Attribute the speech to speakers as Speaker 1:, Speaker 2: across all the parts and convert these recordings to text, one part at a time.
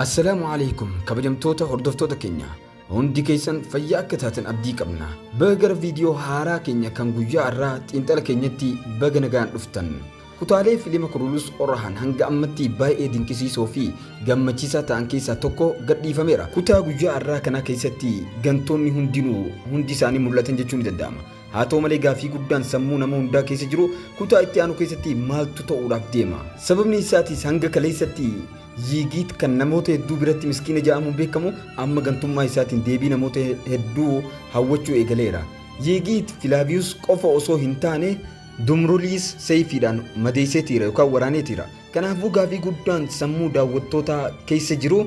Speaker 1: Assalamu alaikum kabajamtoota hordoftoota keenya hundi keessan fayyaa akka taatan abdii qabna. Baga viidiyoo haaraa keenya kan guyyaa irraa xiinxala keenyatti baga nagaan dhuftan. Kutaalee fiilima Kurulus Orahan hanga ammatti baay'ee dinqisiisoo fi gammachiisaa ta'an keessaa tokko gadhiifameera. Kutaa guyyaa irraa kana keessatti gantoonni hundi isaanii mul'atan jechuun ni danda'ama. Haa ta'u malee gaafii guddaan sammuu nama hundaa keessa jiru kutaa itti aanu keessatti maaltu ta'uudhaaf deema? Sababni isaatis hanga kaleessatti Yigit kan namoota hedduu biratti miskiina jedhamuun beekamu amma gantummaa isaatiin deebii namoota hedduu hawwachuu eegaleera. Yigit Filaavius qofa osoo hin taane Dumruliis Seyfiidhaan madeesseetiira yookaan waraaneetiira. Kanaafuu gaafii guddaan sammuu daawwattootaa keessa jiru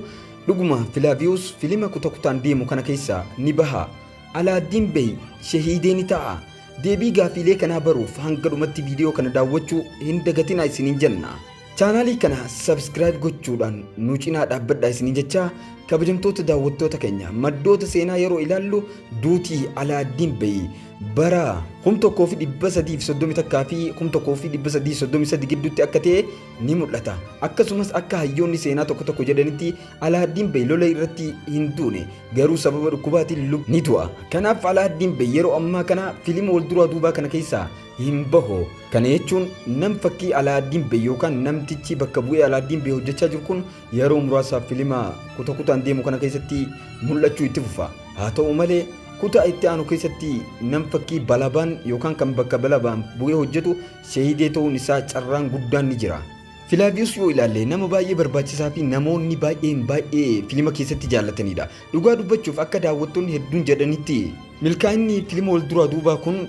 Speaker 1: dhuguma Filaavius fiilima kutaan deemu kana keessaa ni baha. Alaaddiin Bey shahiidee ni ta'a. Deebii gaafiilee kanaa baruuf hanga dhumatti viidiyoo kana daawwachuu hin dagatinaa isiniin jenna. Chaanaalii kana subscribe gochuudhaan nu cinaa dhaabbadhaa isiniin jecha kabajamtoota daawwattoota keenya maddoota seenaa yeroo ilaallu duutii Alaaddiin Bey bara 1331 fi 1333 gidduutti akka ta'e ni mul'ata. Akkasumas akka hayyoonni seenaa tokko jedhanitti Alaaddiin Bey lola irratti hin duune garuu sababa dhukkubaatiin ni du'a. Kanaaf Alaaddiin Bey yeroo ammaa kana fiilima wal duraa duubaa kana keessaa hin bahu. Kana jechuun nam fakkii Alaaddiin Bey yookaan namtichi bakka bu'ee Alaaddiin Bey hojjechaa jiru kun yeroo muraasaaf fiilima kutaan deemu kana keessatti mul'achuu itti fufa. Haa ta'u malee kutaa itti aanu keessatti nam fakkii Balabaan yookaan kan bakka Balabaan bu'ee hojjetu shahiidee ta'uun isaa carraan guddaan ni jira. Filaavius yoo ilaalle nama baay'ee barbaachisaa fi namoonni baay'ee fiilima keessatti jaallatanidha. Dhugaa dubbachuuf akka daawwattoonni hedduun jedhanitti milkaa'inni fiilima wal duraa duubaa kun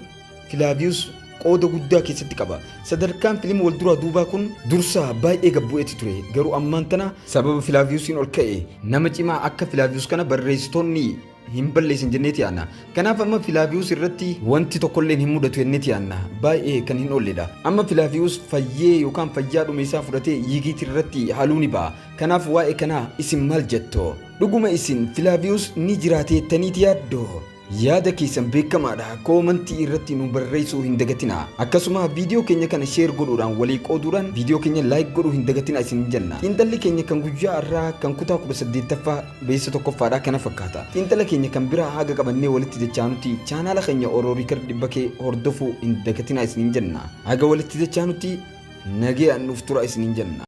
Speaker 1: Filaavius qooda guddaa keessatti qaba. Sadarkaan fiilima wal duraa duubaa kun dursa baay'ee gabbu'eeti ture. Garuu ammaan tana sababa Filaaviusiin ol ka'e nama cimaa akka Filaavius kana barreessitoonni hin balleessin jenneeti yaanna. Kanaaf amma Filaavius irratti wanti tokkollee hin mudatu jenneeti yaanna. Baay'ee kan hin oolledha. Amma Filaavius fayyee yookaan fayyaa dhume isaa fudhatee Yigit irratti haaluu ni ba'a. Kanaaf waa'ee kanaa isin maal jettu? Dhuguma isin Filaavius ni jiraateettaniiti yaaddoo? Yaada keessan beekamaadha. Koomentii irratti nu barreessuu hin dagatinaa. Akkasuma viidiyoo keenya kana share godhuudhaan walii qooduudhaan viidiyoo keenya like godhuu hin dagatinaa isin jenna. Xiinxalli keenya kan guyyaa irraa kan kutaa 18ffaa beessa tokkoffaadha kana fakkaata. Xiinxala keenya kan biraa haga qabannee walitti dachaanutti chaanaala keenya Ororikar dhibbakee hordofuu hin dagatinaa isin jenna. Haga walitti dachaanutti nagee nuuf tura isin jenna.